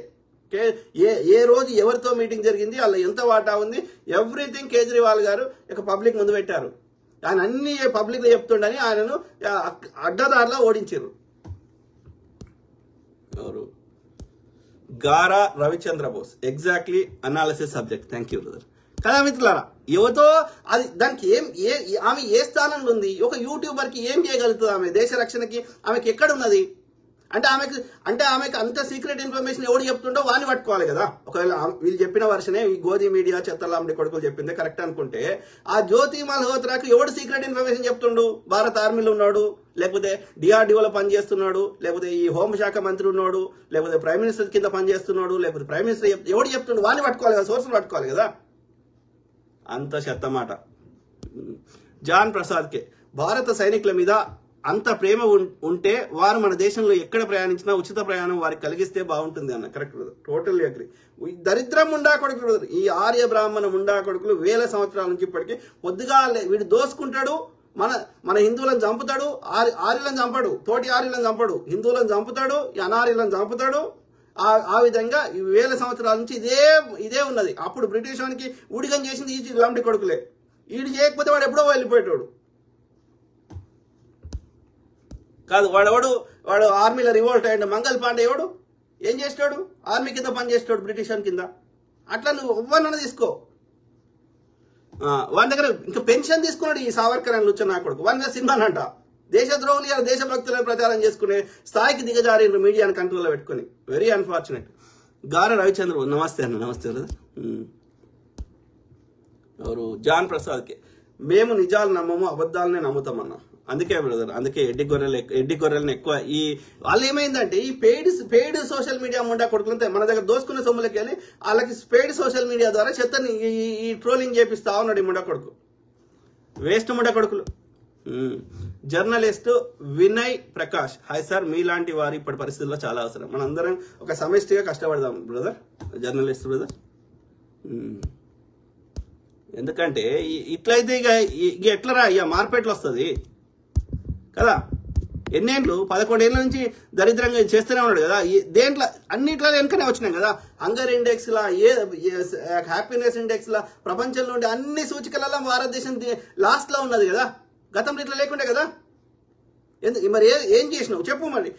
ఏ రోజు ఎవరితో మీటింగ్ జరిగింది, అలా ఎంత వాటా ఉంది, ఎవ్రీథింగ్ కేజ్రీవాల్ గారు ఇక పబ్లిక్ ముందు పెట్టారు. ఆయన అన్ని పబ్లిక్ లో చెప్తుండని ఆయనను అడ్డదారిలో ఓడించారు. ఎవరు? గారా Ravichandra Bose. Exactly analysis subject. Thank you brother. కదా మిత్రులారా, యువతో అది దానికి ఆమె ఏ స్థానంలో ఉంది? ఒక యూట్యూబర్ కి ఏం చేయగలుగుతుంది ఆమె? దేశ రక్షణకి ఆమెకి ఎక్కడున్నది? అంటే ఆమెకు అంత సీక్రెట్ ఇన్ఫర్మేషన్ ఎవడు చెప్తుండో వాడిని పట్టుకోవాలి కదా. ఒకవేళ వీళ్ళు చెప్పిన వర్షనే ఈ గోధి మీడియా చెత్తలాంటి కొడుకులు చెప్పిందే కరెక్ట్ అనుకుంటే, ఆ జ్యోతి మల్హోత్రాకు ఎవడు సీక్రెట్ ఇన్ఫర్మేషన్ చెప్తుండు? భారత ఆర్మీలో ఉన్నాడు, లేకపోతే డిఆర్డిఓలో పనిచేస్తున్నాడు, లేకపోతే ఈ హోంశాఖ మంత్రి ఉన్నాడు, లేకపోతే ప్రైమ్ మినిస్టర్ కింద పనిచేస్తున్నాడు, లేకపోతే ప్రైమ్ మినిస్టర్ ఎవడు చెప్తుండు? వాడిని పట్టుకోవాలి కదా, సోర్సులు పట్టుకోవాలి కదా. అంత చెత్తమాట. జాన్ ప్రసాద్కే భారత సైనికుల మీద అంత ప్రేమ ఉంటే వారు మన దేశంలో ఎక్కడ ప్రయాణించినా ఉచిత ప్రయాణం వారికి కలిగిస్తే బాగుంటుంది అన్న. Correct brother, totally agree. దరిద్రం ఉండా కొడుకులు బ్రదర్, ఈ ఆర్య బ్రాహ్మణ ఉండా కొడుకులు వేల సంవత్సరాల నుంచి ఇప్పటికీ పొద్దుగా వీడు దోసుకుంటాడు, మన హిందువులను చంపుతాడు, ఆర్యులను చంపడు, తోటి ఆర్యులను చంపడు, హిందువులను చంపుతాడు, అనార్యులను చంపుతాడు. ఆ విధంగా వేల సంవత్సరాల నుంచి ఇదే ఉన్నది. అప్పుడు బ్రిటిష్ వానికి ఊడిగం చేసింది ఈ లంబడి కొడుకులే. వీడు చేయకపోతే వాడు ఎప్పుడో వెళ్ళిపోయేటోడు కాదు. వాడు ఆర్మీలో రివోల్ట్ అయ్యాడు. మంగల్ పాండే ఎవడు ఏం చేస్తాడు? ఆర్మీ కింద పనిచేస్తాడు, బ్రిటిష్ కింద. అట్లా నువ్వు ఎవ్వరన్నా తీసుకో. వాని దగ్గర ఇంకా పెన్షన్ తీసుకున్నాడు ఈ సావర్కర్ అని లుచ్చ నా కొడుకు. వాని మీద సినిమానంట దేశద్రోహులు దేశభక్తులను ప్రచారం చేసుకునే స్థాయికి దిగజారి మీడియాని కంట్రోల్లో పెట్టుకుని. Very unfortunate. గార రవిచంద్ర. నమస్తే అన్న. నమస్తే బ్రదర్. ఎవరు? జాన్ ప్రసాద్కి మేము నిజాలు నమ్మము, అబద్ధాలనే నమ్ముతామన్నా. అందుకే బ్రదర్, అందుకే ఎడ్డి గొర్రెలను ఎక్కువ వాళ్ళు ఏమైందంటే ఈ పెయిడ్ సోషల్ మీడియా ముండా కొడుకులంతా మన దగ్గర దోసుకునే సొమ్ములకి వెళ్ళి వాళ్ళకి పెయిడ్ సోషల్ మీడియా ద్వారా చెత్తని ఈ ట్రోలింగ్ చేపిస్తా ఉన్నాడు ఈ ముండా కొడుకు. వేస్ట్ ముండా కొడుకులు. Journalist Vinay Prakash. Hi sir, మీలాంటి వారు ఇప్పటి పరిస్థితుల్లో చాలా అవసరం. మనందరం ఒక సమిష్టిగా కష్టపడదాం బ్రదర్, జర్నలిస్ట్ బ్రదర్. ఎందుకంటే ఇట్లయితే ఇక ఎట్లరా ఇక మార్కెట్లు వస్తుంది కదా. ఎన్నేళ్ళు 11 ఏళ్ళ నుంచి దరిద్రంగా చేస్తూనే ఉన్నాడు కదా. దేంట్లో అన్నిట్లో వెనుకనే వచ్చినాం కదా. హంగర్ ఇండెక్స్ లా, హ్యాపీనెస్ ఇండెక్స్ లా, ప్రపంచంలో ఉండే అన్ని సూచికలలో భారతదేశం లాస్ట్ లో ఉన్నది కదా. గతంలో ఇట్లా లేకుండే కదా. మరి ఏం చేసినావు చెప్పు. మరి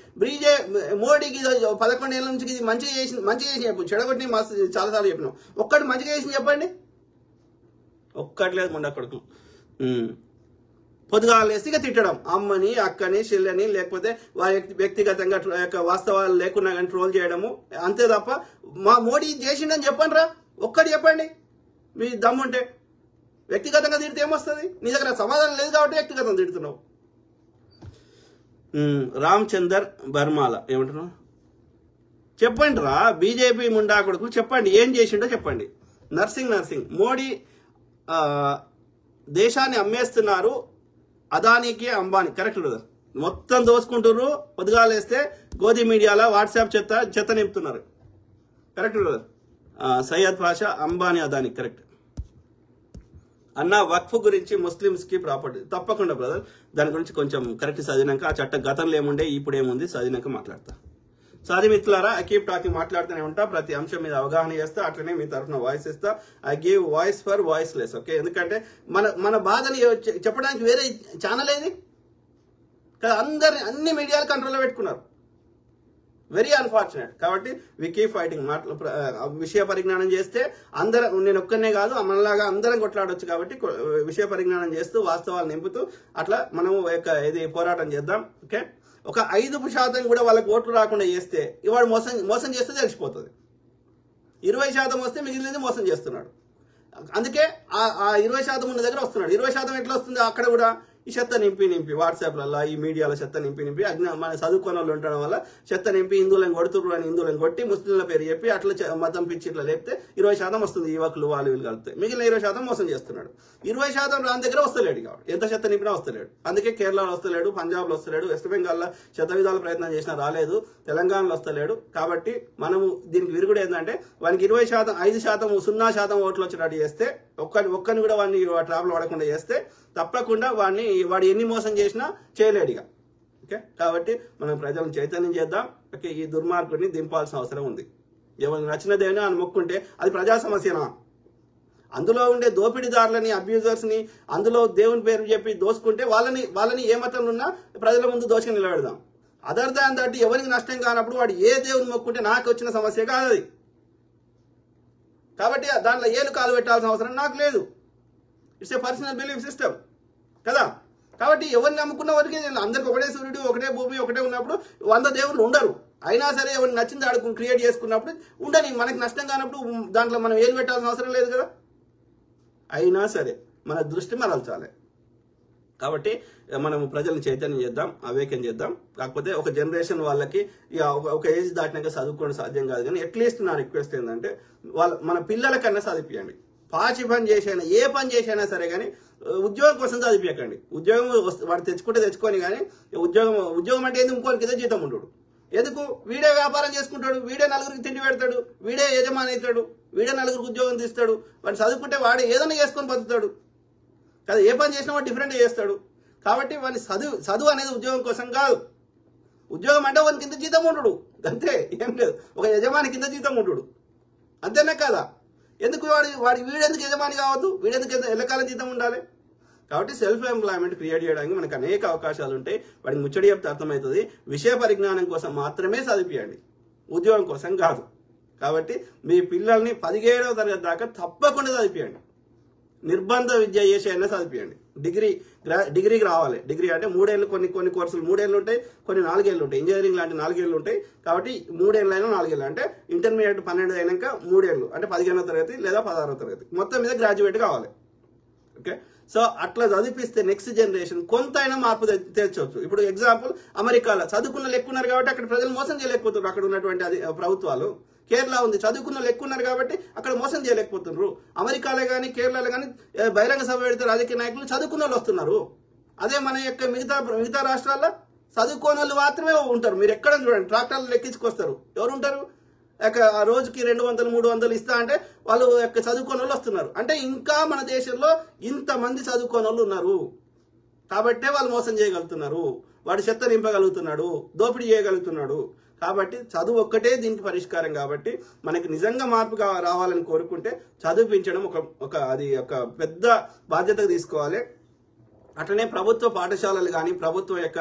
మోడీకి 11 ఏళ్ళ నుంచి ఇది మంచిగా చేసి చెప్పు. చెడగొట్టి మస్తు చాలాసార్లు చెప్పినావు. ఒక్కటి మంచిగా చేసి చెప్పండి. ఒక్కట్లేదు ముండా కొడుకు. పొద్దుగా లేసిగా తిట్టడం, అమ్మని, అక్కని, చెల్లెని, లేకపోతే వారి వ్యక్తిగతంగా వాస్తవాలు లేకున్నా కానీ ట్రోల్ చేయడము, అంతే తప్ప మా మోడీ చేసిండని చెప్పండి రా. ఒక్కటి చెప్పండి మీ దమ్ముంటే. వ్యక్తిగతంగా తిడితే ఏమొస్తుంది? నీ దగ్గర సమాధానం లేదు కాబట్టి వ్యక్తిగతంగా తిడుతున్నావు. రామ్ చందర్ బర్మాల ఏమంటున్నావు? చెప్పండి రా. బీజేపీ ముండా కొడుకులు చెప్పండి ఏం చేసిండో చెప్పండి. నర్సింగ్ మోడీ దేశాన్ని అమ్మేస్తున్నారు అదానీకి, అంబానీ. Correct brother. మొత్తం దోసుకుంటున్నారు. పొద్దుగాలేస్తే గోధి మీడియాలో వాట్సాప్ చెత్త నింపుతున్నారు. Correct brother. Syed Pasha, Ambani, Adani. Correct అన్న. వక్ఫ్ గురించి ముస్లిమ్స్ కి ప్రాపర్టీ తప్పకుండా బ్రదర్. దాని గురించి కొంచెం కరెక్ట్ చదివినాక, ఆ చట్టం గతంలో ఏముండే ఇప్పుడు ఏముంది చదివినాక మాట్లాడతా. సో అది మిత్రులారా, ఐ కీప్ టాకింగ్, మాట్లాడుతూనే ఉంటా, ప్రతి అంశం మీద అవగాహన చేస్తా, అట్లనే మీ తరఫున వాయిస్ ఇస్తా. I give voice for voiceless. Okay, ఎందుకంటే మన బాధని చెప్పడానికి వేరే ఛానల్ ఏది కదా, అన్ని మీడియాలు కంట్రోల్లో పెట్టుకున్నారు. Very unfortunate. కాబట్టి వి కీప్ ఫైటింగ్. విషయ పరిజ్ఞానం చేస్తే అందరం, నేను ఒక్కనే కాదు మనలాగా అందరం కొట్లాడొచ్చు. కాబట్టి విషయ పరిజ్ఞానం చేస్తూ వాస్తవాలు నింపుతూ అట్లా మనం ఇది పోరాటం చేద్దాం. ఓకే, ఒక 5% కూడా వాళ్ళకి ఓట్లు రాకుండా చేస్తే ఇవాడు మోసం చేస్తే తెలిసిపోతుంది. 20% వస్తే మిగిలినది మోసం చేస్తున్నాడు. అందుకే ఆ 20% ఉన్న దగ్గర వస్తున్నాడు. 20% ఎట్లా వస్తుంది? అక్కడ కూడా ఈ చెత్త నింపి వాట్సాప్లలో, ఈ మీడియాలో చెత్త నింపి మన చదువుకున్న వాళ్ళు ఉండడం వల్ల చెత్త నింపి హిందువులను కొడుతున్నారు అని హిందువులను కొట్టి ముస్లింల పేరు చెప్పి అట్లా మతం పిచ్చి ఇట్లా లేపితే 20% వస్తుంది. యువకులు వాళ్ళు వీళ్ళు కలిపితే మిగిలిన 20% మోసం చేస్తున్నాడు. 20% రాని దగ్గర వస్తలేడు. కాబట్టి ఎంత చెత్త నింపినా వస్తలేడు. అందుకే కేరళలో వస్తలేడు, పంజాబ్లో వస్తలేడు, వెస్ట్ బెంగాల్లో శత విధాల ప్రయత్నం చేసినా రాలేదు, తెలంగాణలో వస్తలేడు. కాబట్టి మనము దీనికి విరుగుడు ఏంటంటే వానికి 20%, 5%, 0% ఓట్లు వచ్చినట్టు చేస్తే, ఒక్కరిని కూడా వాడిని ట్రాప్లో పడకుండా చేస్తే తప్పకుండా వాడు ఎన్ని మోసం చేసినా చేయలేడుగా. ఓకే, కాబట్టి మనం ప్రజలను చైతన్యం చేద్దాం. ఓకే, ఈ దుర్మార్గుడిని దింపాల్సిన అవసరం ఉంది. ఎవరికి నచ్చినదేనా అని మొక్కుంటే అది ప్రజా సమస్యనా? అందులో ఉండే దోపిడీదారులని, అబ్యూజర్స్ని అందులో దేవుని పేరు చెప్పి దోసుకుంటే వాళ్ళని ఏ మతంలో ఉన్నా ప్రజల ముందు దోషం నిలబెడదాం. అదర్ దాన్ దట్ ఎవరికి నష్టం కానప్పుడు వాడు ఏ దేవుని మొక్కుంటే నాకు వచ్చిన సమస్య కాదు అది. కాబట్టి దాంట్లో ఏలు కాలు పెట్టాల్సిన అవసరం నాకు లేదు. It's a personal belief system కదా. కాబట్టి ఎవరిని నమ్ముకున్న వారికి అందరికి ఒకటే సూర్యుడు, ఒకటే భూమి, ఒకటే ఉన్నప్పుడు 100 దేవుళ్ళు ఉండరు. అయినా సరే ఎవరిని నచ్చింది ఆడుకుని క్రియేట్ చేసుకున్నప్పుడు ఉండని, మనకి నష్టం కానప్పుడు దాంట్లో మనం ఏలు పెట్టాల్సిన అవసరం లేదు కదా. అయినా సరే మన దృష్టి మరల్చాలి. కాబట్టి మనం ప్రజలను చైతన్యం చేద్దాం, అవేకం చేద్దాం. కాకపోతే ఒక జనరేషన్ వాళ్ళకి ఒక ఏజ్ దాటినాక చదువుకోవడం సాధ్యం కాదు. కానీ అట్లీస్ట్ నా రిక్వెస్ట్ ఏంటంటే మన పిల్లలకన్నా చదివించండి. పాచి పని చేసైనా, ఏ పని చేసైనా సరే కానీ ఉద్యోగం కోసం చదివించకండి. ఉద్యోగం వాడు తెచ్చుకొని కానీ ఉద్యోగం అంటే ఏంది? ఇంకోరికి ఏదో జీతం ఉండడు. ఎందుకు? వీడే వ్యాపారం చేసుకుంటాడు, వీడే నలుగురికి తిండి పెడతాడు, వీడే యజమాని అవుతాడు, వీడే నలుగురికి ఉద్యోగం తీస్తాడు. వాడు చదువుకుంటే వాడే ఏదైనా చేసుకొని బతుకుతాడు కదా. ఏ పని చేసినా వాడు డిఫరెంట్గా చేస్తాడు. కాబట్టి వాడిని చదువు అనేది ఉద్యోగం కోసం కాదు. ఉద్యోగం అంటే వానికి కింద జీతం ఉండడు, అంతే, ఏం లేదు. ఒక యజమాని కింద జీతం ఉండడు, అంతేనా కదా. ఎందుకు వీడెందుకు యజమాని కావద్దు? వీడెందుకు ఎల్లకాలం జీతం ఉండాలి? కాబట్టి సెల్ఫ్ ఎంప్లాయ్మెంట్ క్రియేట్ చేయడానికి మనకు అనేక అవకాశాలు ఉంటాయి. వాడికి ముచ్చడి చెప్తే అర్థమవుతుంది. విషయ పరిజ్ఞానం కోసం మాత్రమే చదివించండి, ఉద్యోగం కోసం కాదు. కాబట్టి మీ పిల్లల్ని 17వ తరగతి దాకా తప్పకుండా చదివించండి. నిర్బంధ విద్య చేసి అయినా చదివించండి. డిగ్రీకి రావాలి. డిగ్రీ అంటే 3 ఏళ్ళు, కొన్ని కోర్సులు 3 ఏళ్ళు ఉంటాయి, కొన్ని 4 ఏళ్ళు ఉంటాయి. ఇంజనీరింగ్ లాంటి 4 ఏళ్ళు ఉంటాయి. కాబట్టి 3 ఏళ్ళు అయినా 4 ఏళ్ళు అంటే ఇంటర్మీడియట్ 12 అయినాక 3 ఏళ్ళు అంటే 15వ తరగతి లేదా 16వ తరగతి మొత్తం మీద గ్రాడ్యుయేట్ కావాలి. ఓకే, సో అట్లా చదివిస్తే నెక్స్ట్ జనరేషన్ కొంత అయినా మార్పు తెచ్చవచ్చు. ఇప్పుడు ఎగ్జాంపుల్ అమెరికాలో చదువుకున్న లెక్కున్నారు కాబట్టి అక్కడ ప్రజలు మోసం చేయలేకపోతున్నారు. అక్కడ ఉన్నటువంటి ప్రభుత్వాలు, కేరళ ఉంది, చదువుకున్న లెక్కున్నారు కాబట్టి అక్కడ మోసం చేయలేకపోతున్నారు. అమెరికాలో కానీ కేరళలో కానీ బహిరంగ సభ పెడితే రాజకీయ నాయకులు చదువుకున్న వాళ్ళు వస్తున్నారు. అదే మన యొక్క మిగతా రాష్ట్రాల్లో చదువుకోని వాళ్ళు మాత్రమే ఉంటారు. మీరు ఎక్కడ చూడండి, ట్రాక్టర్లు లెక్కించుకొస్తారు. ఎవరు ఉంటారు? ఆ రోజుకి 200, 300 ఇస్తా అంటే వాళ్ళు చదువుకోని వాళ్ళు వస్తున్నారు. అంటే ఇంకా మన దేశంలో ఇంతమంది చదువుకోని వాళ్ళు ఉన్నారు కాబట్టే వాళ్ళు మోసం చేయగలుగుతున్నారు. వాడు చెత్త నింపగలుగుతున్నాడు, దోపిడీ చేయగలుగుతున్నాడు. కాబట్టి చదువు ఒక్కటే దీనికి పరిష్కారం. కాబట్టి మనకి నిజంగా మార్పు రావాలని కోరుకుంటే చదివించడం అది ఒక పెద్ద బాధ్యతగా తీసుకోవాలి. అట్లనే ప్రభుత్వ పాఠశాలలు కానీ, ప్రభుత్వం యొక్క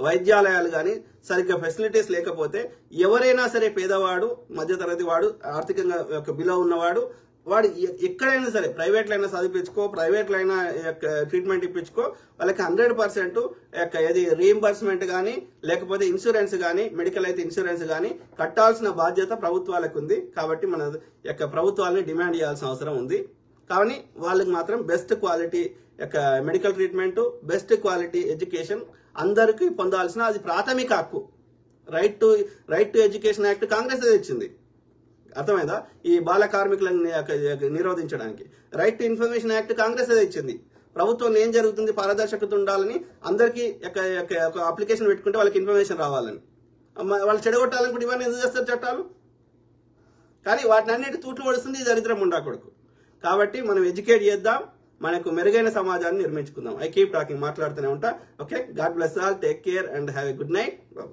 వైద్యాలయాలు కానీ సరిగ్గా ఫెసిలిటీస్ లేకపోతే ఎవరైనా సరే పేదవాడు, మధ్యతరగతి వాడు, ఆర్థికంగా బిలో ఉన్నవాడు, వాడు ఎక్కడైనా సరే ప్రైవేట్లో అయినా చదివించుకో, ప్రైవేట్లో అయినా ట్రీట్మెంట్ ఇప్పించుకో, వాళ్ళకి 100% ఏది రీయింబర్స్మెంట్ కానీ లేకపోతే ఇన్సూరెన్స్ కానీ, మెడికల్ అయితే ఇన్సూరెన్స్ కానీ కట్టాల్సిన బాధ్యత ప్రభుత్వాలకు ఉంది. కాబట్టి మన ప్రభుత్వాలని డిమాండ్ చేయాల్సిన అవసరం ఉంది. కానీ వాళ్ళకి మాత్రం best quality medical treatment, best quality education అందరికీ పొందాల్సిన అది ప్రాథమిక హక్కు. Right to education act Congress తెచ్చింది, అర్థమైందా? ఈ బాల కార్మికులను నిరోధించడానికి. Right to information act Congress తెచ్చింది. ప్రభుత్వంలో ఏం జరుగుతుంది పారదర్శకత ఉండాలని, అందరికీ ఒక అప్లికేషన్ పెట్టుకుంటే వాళ్ళకి ఇన్ఫర్మేషన్ రావాలని. వాళ్ళు చెడగొట్టాలనుకుంటే ఇవన్నీ ఎందుకు చేస్తారు చట్టాలు? కానీ వాటిని అన్నిటి తూట్లు పడుతుంది ఈ దరిద్రం ఉండకూడదు. కాబట్టి మనం ఎడ్యుకేట్ చేద్దాం, మనకు మెరుగైన సమాజాన్ని నిర్మించుకుందాం. ఐ కీప్ టాకింగ్, మాట్లాడుతూనే ఉంటా. Okay, God bless all, take care and have a good night. Bye.